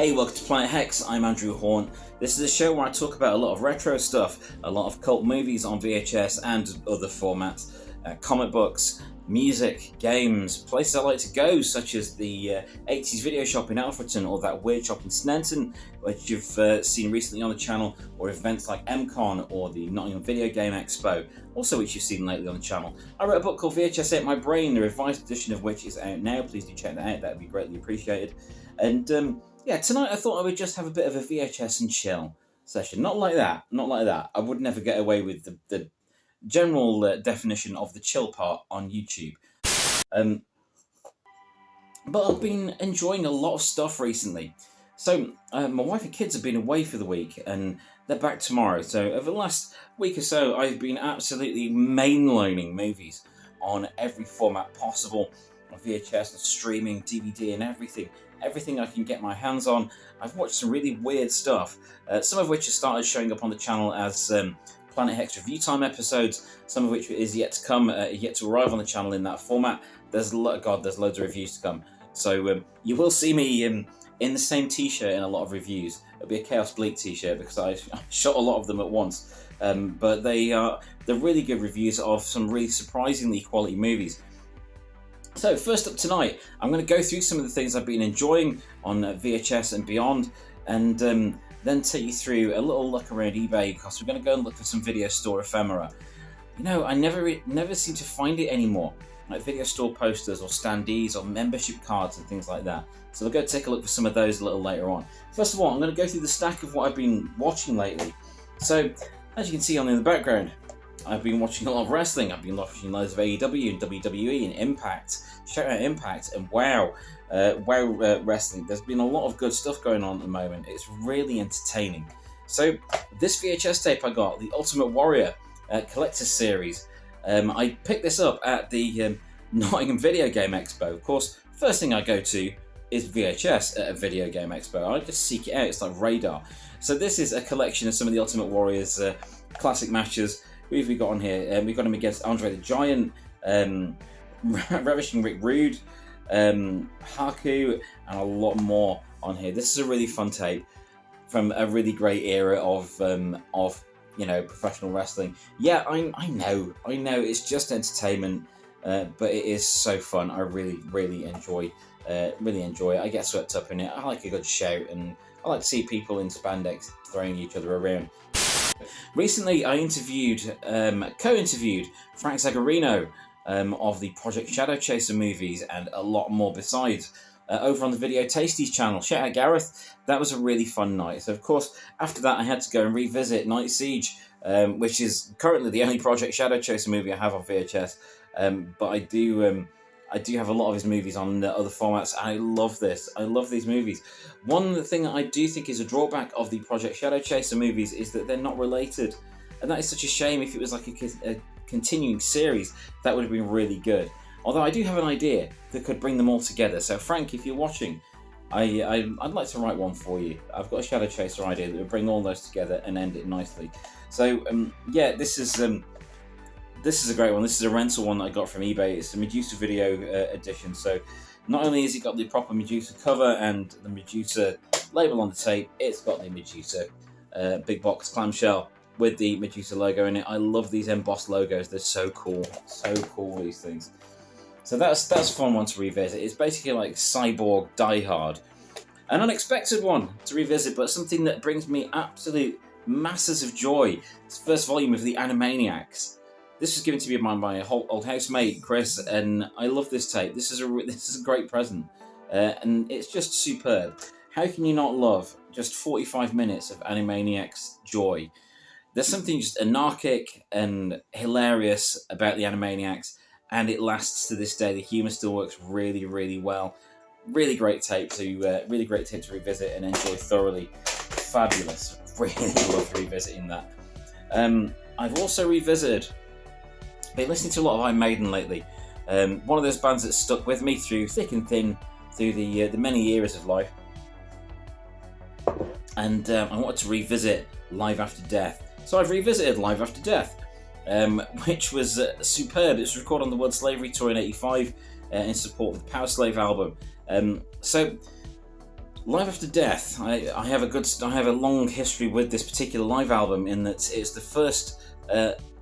Hey, welcome to Planet Hex. I'm Andrew Horn. This is a show where I talk about a lot of retro stuff, a lot of cult movies on VHS and other formats, comic books, music, games, places I like to go, such as the 80s video shop in Alfreton or that weird shop in Sneinton, which you've seen recently on the channel, or events like MCon or the Nottingham Video Game Expo, also which you've seen lately on the channel. I wrote a book called vhsatemybrain, the revised edition of which is out now. Please do check that out, that would be greatly appreciated. And yeah, tonight I thought I would just have a bit of a VHS and chill session. Not like that. I would never get away with the general definition of the chill part on YouTube. But I've been enjoying a lot of stuff recently. So my wife and kids have been away for the week and they're back tomorrow. So over the last week or so, I've been absolutely mainlining movies on every format possible. On VHS and streaming, DVD and everything I can get my hands on. I've watched some really weird stuff, some of which have started showing up on the channel as Planet Hex Review Time episodes, some of which is yet to come, yet to arrive on the channel in that format. There's loads of reviews to come. So you will see me in the same t-shirt in a lot of reviews. It'll be a Chaos Bleak t-shirt because I shot a lot of them at once. But they're really good reviews of some really surprisingly quality movies. So first up tonight, I'm going to go through some of the things I've been enjoying on VHS and beyond, and then take you through a little look around eBay because we're going to go and look for some video store ephemera. You know, I never seem to find it anymore, like video store posters or standees or membership cards and things like that. So we'll go take a look for some of those a little later on. First of all, I'm going to go through the stack of what I've been watching lately. So as you can see on in the background, I've been watching a lot of wrestling. I've been watching loads of AEW and WWE and Impact. Shout out Impact and Wow Wrestling. There's been a lot of good stuff going on at the moment. It's really entertaining. So this VHS tape I got, the Ultimate Warrior Collector's Series. I picked this up at the Nottingham Video Game Expo. Of course, first thing I go to is VHS at a Video Game Expo. I just seek it out. It's like radar. So this is a collection of some of the Ultimate Warrior's classic matches. Who have we got on here? We've got him against Andre the Giant, Ravishing Rick Rude, Haku, and a lot more on here. This is a really fun tape from a really great era of professional wrestling. Yeah, I know, it's just entertainment, but it is so fun. I really enjoy it. I get swept up in it. I like a good shout, and I like to see people in spandex throwing each other around. Recently, I co-interviewed Frank Zagarino of the Project Shadow Chaser movies and a lot more besides over on the Video Tasties channel. Shout out Gareth. That was a really fun night. So, of course, after that, I had to go and revisit Night Siege, which is currently the only Project Shadow Chaser movie I have on VHS. But I do have a lot of his movies on other formats. I love this. I love these movies. One thing that I do think is a drawback of the Project Shadow Chaser movies is that they're not related. And that is such a shame. If it was like a continuing series, that would have been really good. Although I do have an idea that could bring them all together. So Frank, if you're watching, I'd like to write one for you. I've got a Shadow Chaser idea that would bring all those together and end it nicely. So yeah, this is a great one. This is a rental one that I got from eBay. It's a Medusa video edition. So not only has it got the proper Medusa cover and the Medusa label on the tape, it's got the Medusa big box clamshell with the Medusa logo in it. I love these embossed logos. They're so cool. So cool, these things. So that's a fun one to revisit. It's basically like Cyborg Die Hard. An unexpected one to revisit, but something that brings me absolute masses of joy. It's the first volume of the Animaniacs. This was given to me by my old housemate Chris, and I love this tape. This is a great present, and it's just superb. How can you not love just 45 minutes of Animaniacs joy? There's something just anarchic and hilarious about the Animaniacs, and it lasts to this day. The humour still works really, really well. Really great tape to revisit and enjoy thoroughly. Fabulous. Really love revisiting that. I've also revisited. Been listening to a lot of Iron Maiden lately. One of those bands that stuck with me through thick and thin, through the many years of life. And I wanted to revisit Live After Death. So I've revisited Live After Death, which was superb. It was recorded on the World Slavery Tour in '85 in support of the Power Slave album. So Live After Death. I have a long history with this particular live album in that it's the first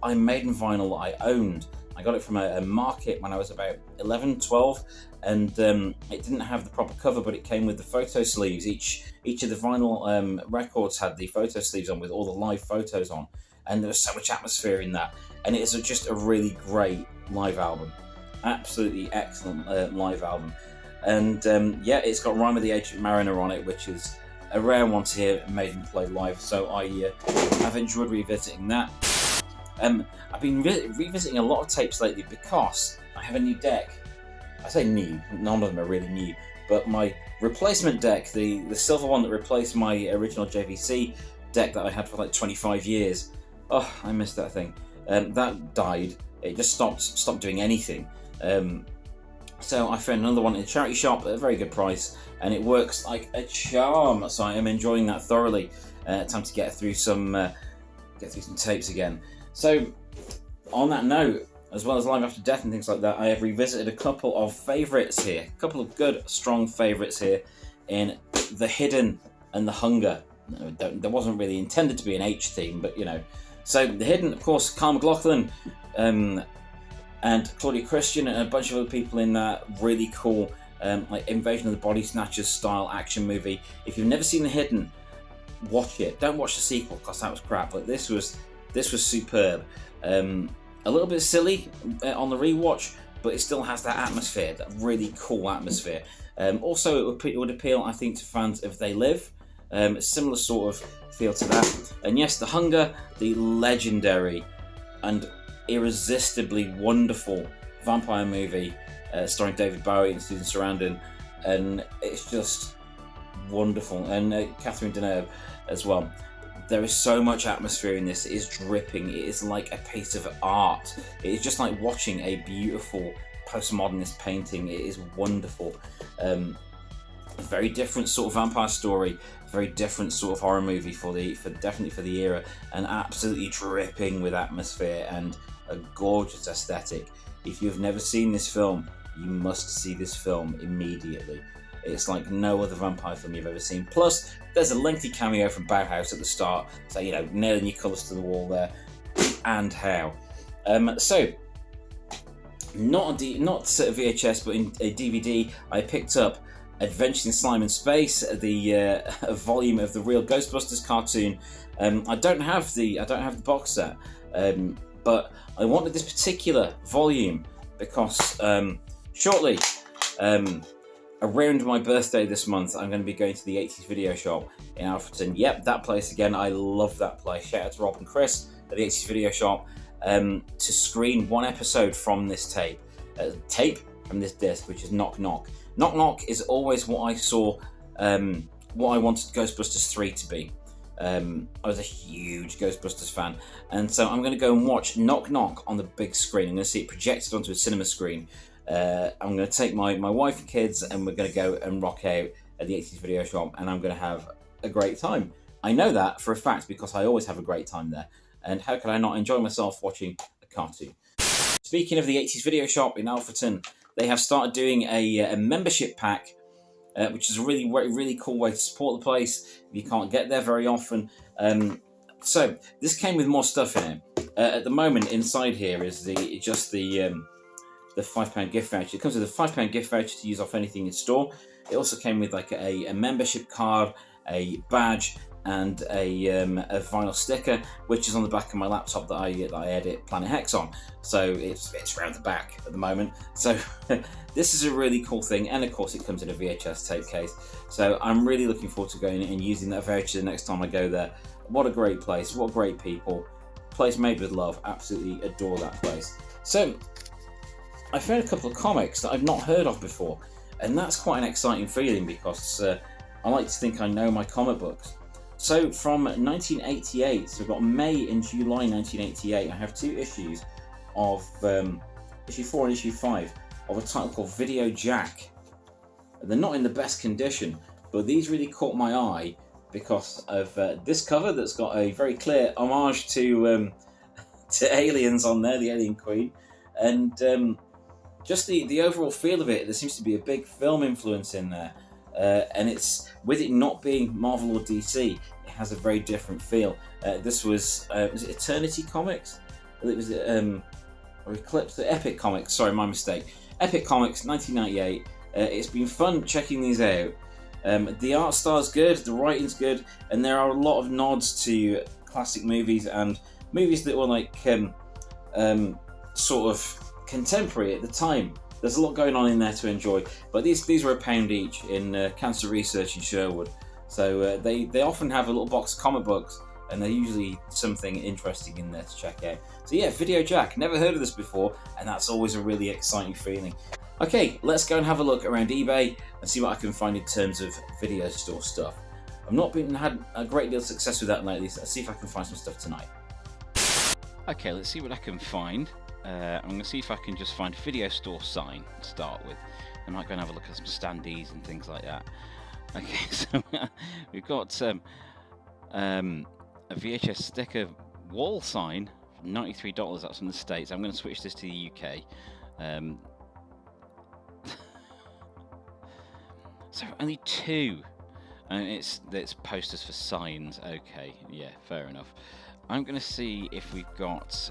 Iron Maiden vinyl I owned. I got it from a market when I was about 11, 12, and it didn't have the proper cover, but it came with the photo sleeves. Each of the vinyl records had the photo sleeves on with all the live photos on, and there was so much atmosphere in that. And it is just a really great live album. Absolutely excellent live album. And yeah, it's got Rime of the Ancient Mariner on it, which is a rare one to hear Maiden play live, so I have enjoyed revisiting that. I've been revisiting a lot of tapes lately because I have a new deck. I say new, none of them are really new, but my replacement deck, the silver one that replaced my original JVC deck that I had for like 25 years, oh, I missed that thing. That died. It just stopped doing anything. So I found another one in a charity shop at a very good price, and it works like a charm. So I am enjoying that thoroughly. Time to get through some tapes again. So on that note, as well as Live After Death and things like that, I have revisited a couple of favourites here. A couple of good, strong favourites here in The Hidden and The Hunger. No, there wasn't really intended to be an H theme, but you know. So The Hidden, of course, Kyle MacLachlan, and Claudia Christian and a bunch of other people in that really cool like Invasion of the Body Snatchers style action movie. If you've never seen The Hidden, watch it. Don't watch the sequel because that was crap, but this was superb. A little bit silly on the rewatch, but it still has that atmosphere, that really cool atmosphere. Also, it would appeal, I think, to fans of They Live. A similar sort of feel to that. And yes, The Hunger, the legendary and irresistibly wonderful vampire movie starring David Bowie and Susan Sarandon, and it's just wonderful. And Catherine Deneuve as well. There is so much atmosphere in this. It is dripping. It is like a piece of art. It is just like watching a beautiful postmodernist painting. It is wonderful. A very different sort of vampire story, very different sort of horror movie definitely for the era, and absolutely dripping with atmosphere and a gorgeous aesthetic. If you've never seen this film, you must see this film immediately. It's like no other vampire film you've ever seen. Plus, there's a lengthy cameo from Bauhaus at the start, so you know, nailing your colours to the wall there. And how? So, not a VHS, but in a DVD, I picked up Adventures in Slime and Space, the volume of the real Ghostbusters cartoon. I don't have the box set, but I wanted this particular volume because shortly, around my birthday this month, I'm going to be going to the 80s Video Shop in Alfreton. Yep, that place again. I love that place. Shout out to Rob and Chris at the 80s Video Shop to screen one episode from this tape from this disc, which is Knock Knock. Knock Knock is always what I saw, what I wanted Ghostbusters 3 to be. I was a huge Ghostbusters fan, and so I'm going to go and watch Knock Knock on the big screen. I'm going to see it projected onto a cinema screen. I'm going to take my wife and kids, and we're going to go and rock out at the 80s Video Shop, and I'm going to have a great time. I know that for a fact because I always have a great time there, and how can I not enjoy myself watching a cartoon? Speaking of the 80s Video Shop in Alfreton, they have started doing a membership pack, which is a really cool way to support the place if you can't get there very often. So this came with more stuff in it. At the moment, inside here is the £5 gift voucher. It comes with a £5 gift voucher to use off anything in store. It also came with like a membership card, a badge, and a vinyl sticker, which is on the back of my laptop that I edit Planet Hex on. So it's around the back at the moment. So this is a really cool thing, and of course it comes in a VHS tape case. So I'm really looking forward to going and using that voucher the next time I go there. What a great place! What great people! Place made with love. Absolutely adore that place. So I found a couple of comics that I've not heard of before, and that's quite an exciting feeling because I like to think I know my comic books. So from 1988, so we've got May and July 1988, I have two issues of issue 4 and issue 5 of a title called Video Jack. They're not in the best condition, but these really caught my eye because of this cover that's got a very clear homage to Aliens on there, the Alien Queen, and just the overall feel of it. There seems to be a big film influence in there. and it's, with it not being Marvel or DC, it has a very different feel. This was it Eternity Comics? It was or Eclipse, Epic Comics. Sorry, my mistake. Epic Comics, 1998. It's been fun checking these out. The art style's good, the writing's good, and there are a lot of nods to classic movies and movies that were like sort of contemporary at the time. There's a lot going on in there to enjoy, but these were £1 each in Cancer Research in Sherwood. So they often have a little box of comic books, and there's usually something interesting in there to check out. So yeah, Video Jack, never heard of this before, and that's always a really exciting feeling. Okay, let's go and have a look around eBay and see what I can find in terms of video store stuff. I've not had a great deal of success with that lately, so let's see if I can find some stuff tonight. Okay, let's see what I can find. I'm going to see if I can just find a video store sign to start with. I might go and have a look at some standees and things like that. Okay, so we've got a VHS sticker wall sign for $93. That's from the States. I'm going to switch this to the UK. So only 2, and it's posters for signs. Okay, yeah, fair enough. I'm going to see if we've got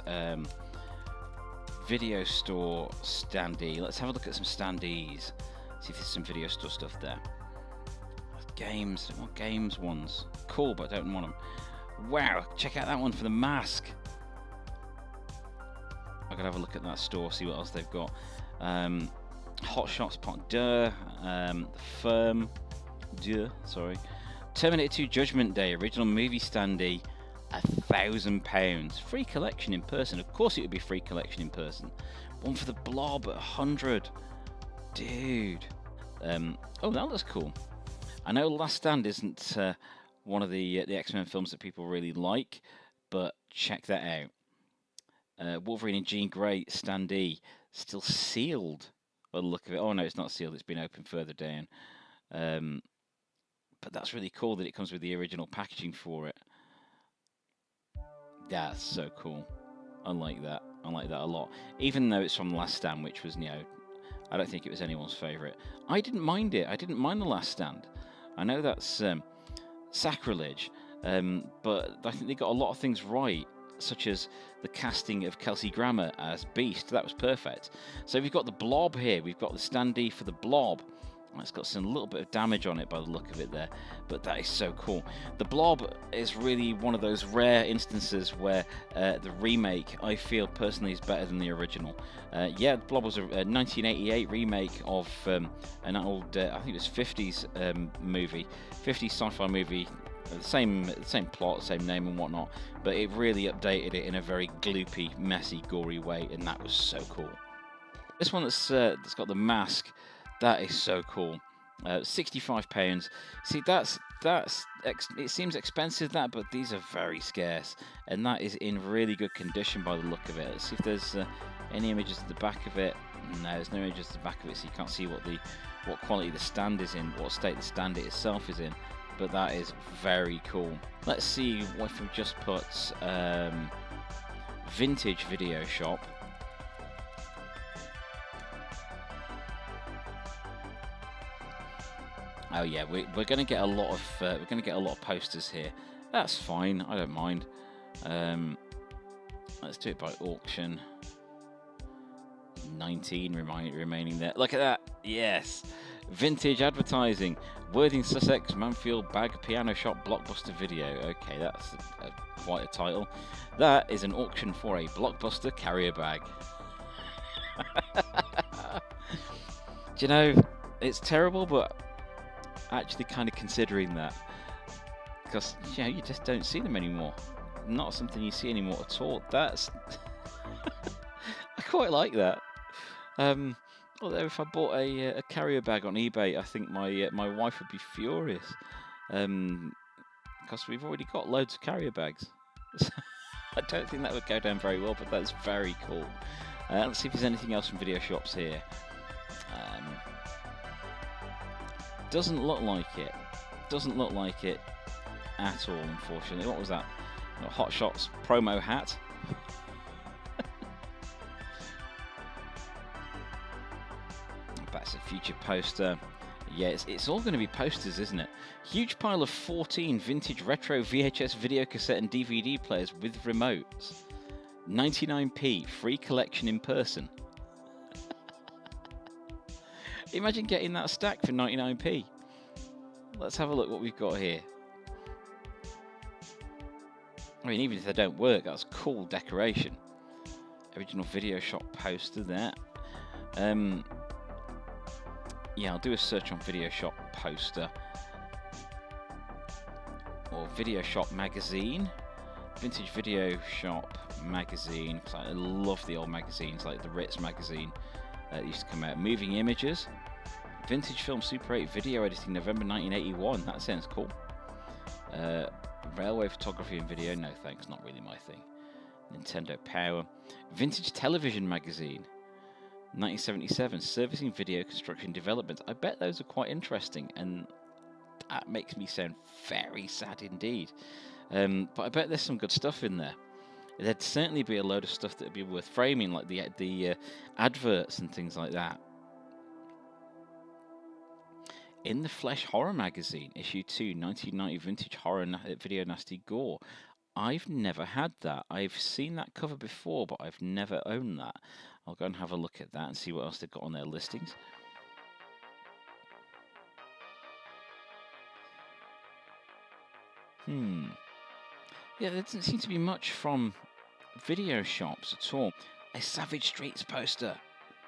video store standee. Let's have a look at some standees. See if there's some video store stuff there. Games, I don't want games ones. Cool, but I don't want them. Wow, check out that one for the Mask. I gotta have a look at that store, see what else they've got. Hot Shots Pot Deux, The Firm, sorry. Terminator 2 Judgment Day, original movie standee, £1,000. Free collection in person. Of course it would be free collection in person. One for the Blob at 100. Dude. Oh, that looks cool. I know Last Stand isn't one of the X-Men films that people really like, but check that out. Wolverine and Jean Grey standee, still sealed by the look of it. Oh no, it's not sealed, it's been opened further down. But that's really cool that it comes with the original packaging for it. That's so cool. I like that. I like that a lot. Even though it's from Last Stand, which was, I don't think it was anyone's favourite. I didn't mind it. I didn't mind The Last Stand. I know that's sacrilege, but I think they got a lot of things right, such as the casting of Kelsey Grammer as Beast. That was perfect. So we've got the Blob here. We've got the standee for the Blob. It's got some little bit of damage on it by the look of it there, but that is so cool. The Blob is really one of those rare instances where the remake, I feel personally, is better than the original. Yeah, the Blob was a 1988 remake of an old, I think it was 50s movie, 50s sci-fi movie. The same plot, same name and whatnot, but it really updated it in a very gloopy, messy, gory way, and that was so cool. This one that's got the Mask. That is so cool. £65. See, it seems expensive, that, but these are very scarce, and that is in really good condition by the look of it. Let's see if there's any images at the back of it. No, there's no images at the back of it, so you can't see what quality the stand is in, what state the stand itself is in. But that is very cool. Let's see if we just put vintage video shop. Oh yeah, we're going to get a lot of posters here. That's fine. I don't mind. Let's do it by auction. 19 remaining there. Look at that. Yes. Vintage advertising. Worthing, Sussex, Manfield Bag Piano Shop Blockbuster Video. Okay, that's quite a title. That is an auction for a Blockbuster carrier bag. Do you know, it's terrible, but actually kind of considering that, because you just don't see them anymore. Not something you see anymore at all. That's I quite like that. Although if I bought a carrier bag on eBay, I think my wife would be furious, because we've already got loads of carrier bags. I don't think that would go down very well, but that's very cool. Let's see if there's anything else from video shops here. Doesn't look like it. Doesn't look like it at all, unfortunately. What was that? Hot Shots promo hat. That's a future poster. Yeah, it's all going to be posters, isn't it? Huge pile of 14 vintage retro VHS video cassette and DVD players with remotes. 99p, free collection in person. Imagine getting that stack for 99p. Let's have a look what we've got here. I mean, even if they don't work, that's cool decoration. Original video shop poster there. Yeah, I'll do a search on video shop poster. Or video shop magazine. Vintage video shop magazine. I love the old magazines, like the Ritz magazine that used to come out. Moving images. Vintage film Super 8 video editing, November 1981. That sounds cool. Railway photography and video. No thanks, not really my thing. Nintendo Power. Vintage television magazine. 1977. Servicing video construction development. I bet those are quite interesting, and that makes me sound very sad indeed. But I bet there's some good stuff in there. There'd certainly be a load of stuff that would be worth framing, like the adverts and things like that. In the Flesh Horror Magazine, issue 2, 1990 vintage horror video nasty gore. I've never had that. I've seen that cover before, but I've never owned that. I'll go and have a look at that and see what else they've got on their listings. Yeah, there doesn't seem to be much from video shops at all. A Savage Streets poster.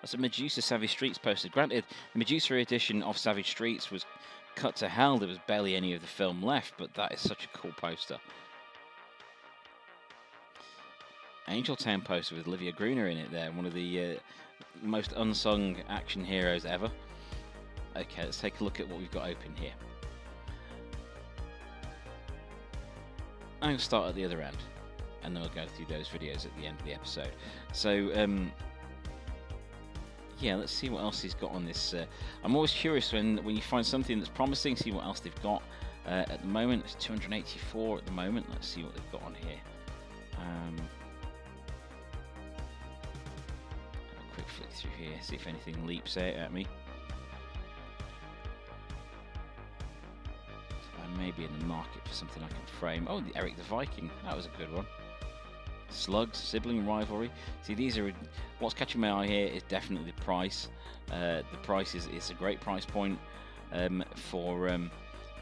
That's a Medusa Savage Streets poster. Granted, the Medusa edition of Savage Streets was cut to hell. There was barely any of the film left, but that is such a cool poster. Angel Town poster with Olivia Gruner in it there. One of the most unsung action heroes ever. Okay, let's take a look at what we've got open here. I'm going to start at the other end, and then we'll go through those videos at the end of the episode. So, yeah, let's see what else he's got on this. I'm always curious when you find something that's promising, see what else they've got. At the moment, it's 284 at the moment. Let's see what they've got on here. Have a quick flick through here, see if anything leaps out at me. I may be in the market for something I can frame. Oh, the Eric the Viking. That was a good one. Slugs, sibling rivalry. See, these are... What's catching my eye here is definitely the price. The price is a great price point for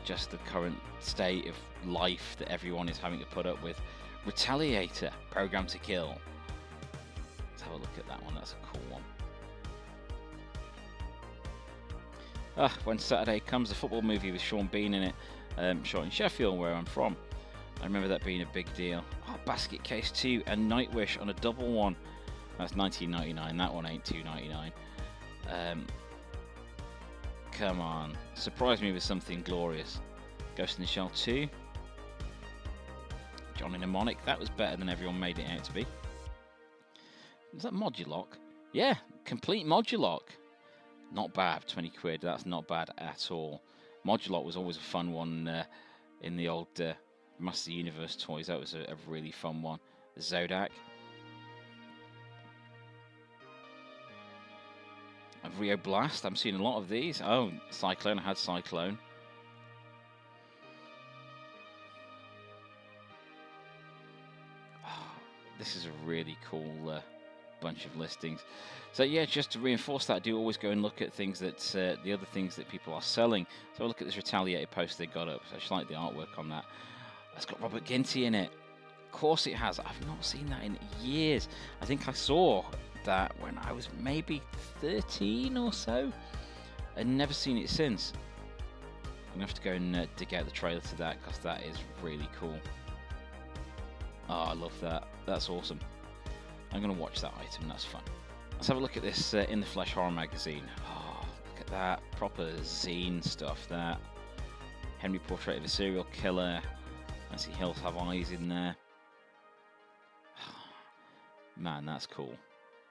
just the current state of life that everyone is having to put up with. Retaliator, Program to Kill. Let's have a look at that one. That's a cool one. When Saturday Comes, a football movie with Sean Bean in it. Shot in Sheffield, where I'm from. I remember that being a big deal. Oh, Basket Case 2 and Nightwish on a double one. That's $19.99. That one ain't $2.99. Come on. Surprise me with something glorious. Ghost in the Shell 2. John in a Mnemonic. That was better than everyone made it out to be. Is that Modulock? Yeah, complete Modulock. Not bad. 20 quid. That's not bad at all. Modulock was always a fun one in the old Master Universe toys. That was a really fun one. Zodak. Rio Blast. I'm seeing a lot of these. Oh, Cyclone. I had Cyclone. Oh, this is a really cool bunch of listings. So yeah, just to reinforce that, I do always go and look at things that the other things that people are selling. So look at this Retaliated post they got up. So I just like the artwork on that. It's got Robert Ginty in it. Of course it has. I've not seen that in years. I think I saw that when I was maybe 13 or so, and never seen it since. I'm gonna have to go and dig out the trailer to that, because that is really cool. Oh, I love that. That's awesome. I'm gonna watch that item. That's fun. Let's have a look at this In the Flesh Horror Magazine. Oh, look at that. Proper zine stuff. That Henry Portrait of a Serial Killer. I see Hills Have Eyes in there. Man, that's cool.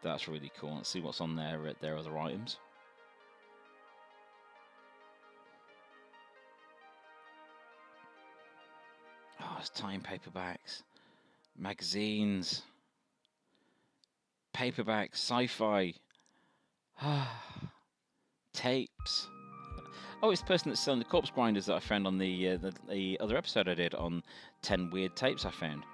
That's really cool. Let's see what's on their other items. Oh, it's time paperbacks, magazines, paperbacks, sci-fi, tapes. Oh, it's the person that's selling the corpse grinders that I found on the other episode I did on 10 weird tapes I found.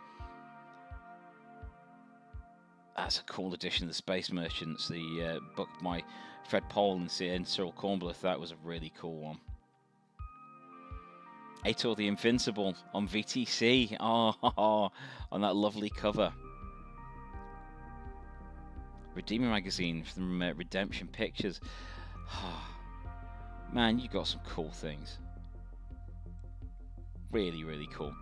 That's a cool edition of the Space Merchants, the book by Fred Pohl and Cyril Kornbluth. That was a really cool one. Ator the Invincible on VTC. Oh, on that lovely cover. Redeemer magazine from Redemption Pictures. Man, you got some cool things. Really, really cool.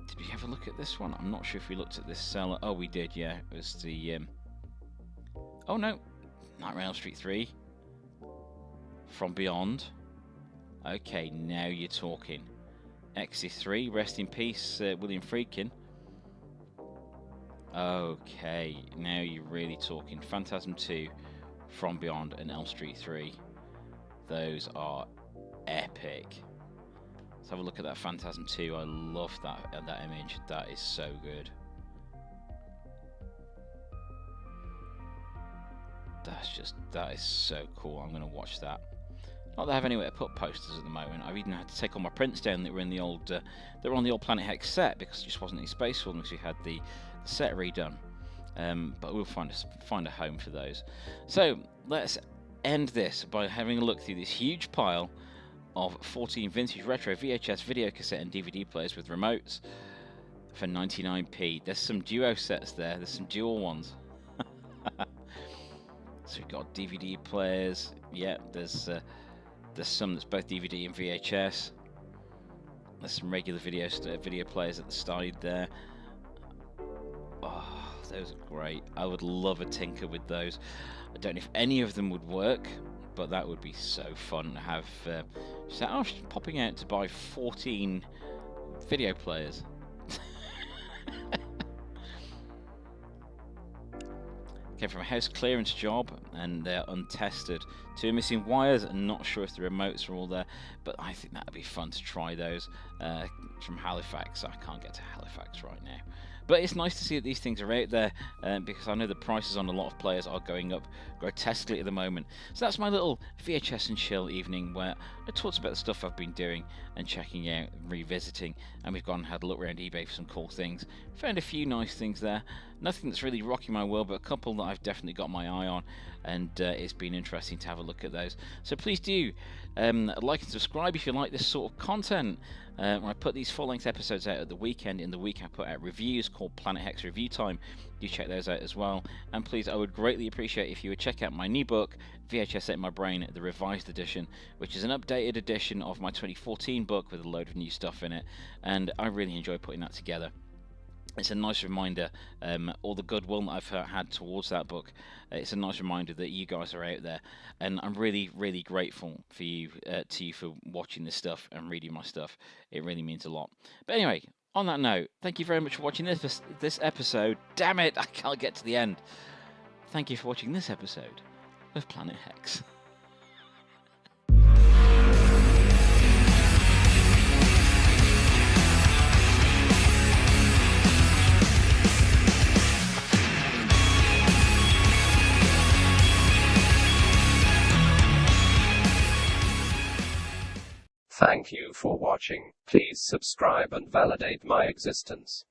Did we have a look at this one? I'm not sure if we looked at this seller. Oh, we did, yeah. It was the... Oh, no. Nightmare on Elm Street 3. From Beyond. Okay, now you're talking. XC3, rest in peace, William Friedkin. Okay, now you're really talking. Phantasm 2, From Beyond, and Elm Street 3. Those are epic. Let's have a look at that Phantasm 2. I love that image. That is so good. That is so cool. I'm going to watch that. Not that I have anywhere to put posters at the moment. I've even had to take all my prints down that were in the old, that were on the old Planet Hex set because there just wasn't any space for them because we had the set redone. But we'll find a home for those. So let's end this by having a look through this huge pile of 14 vintage retro VHS video cassette and DVD players with remotes for 99p. There's some duo sets there. There's some dual ones. So we've got DVD players. Yeah, there's some that's both DVD and VHS. There's some regular video players at the side there. Oh, those are great. I would love a tinker with those. I don't know if any of them would work, but that would be so fun to have. So I was popping out to buy 14 video players. Came from a house clearance job and they're untested. 2 missing wires and not sure if the remotes are all there, but I think that would be fun to try those. From Halifax. I can't get to Halifax right now. But it's nice to see that these things are out there because I know the prices on a lot of players are going up grotesquely at the moment. So that's my little VHS and chill evening where I talked about the stuff I've been doing and checking out and revisiting, and we've gone and had a look around eBay for some cool things. Found a few nice things there. Nothing that's really rocking my world, but a couple that I've definitely got my eye on, and it's been interesting to have a look at those. So please do like and subscribe if you like this sort of content. When I put these full-length episodes out at the weekend, in the week I put out reviews called Planet Hex Review Time. Do check those out as well. And please, I would greatly appreciate if you would check out my new book, VHS My Brain, the revised edition, which is an updated edition of my 2014 book with a load of new stuff in it. And I really enjoy putting that together. It's a nice reminder, all the goodwill that I've had towards that book. It's a nice reminder that you guys are out there, and I'm really, really grateful for you, to you for watching this stuff and reading my stuff. It really means a lot. But anyway, on that note, thank you very much for watching this episode. Damn it, I can't get to the end. Thank you for watching this episode of Planet Hex. Thank you for watching. Please subscribe and validate my existence.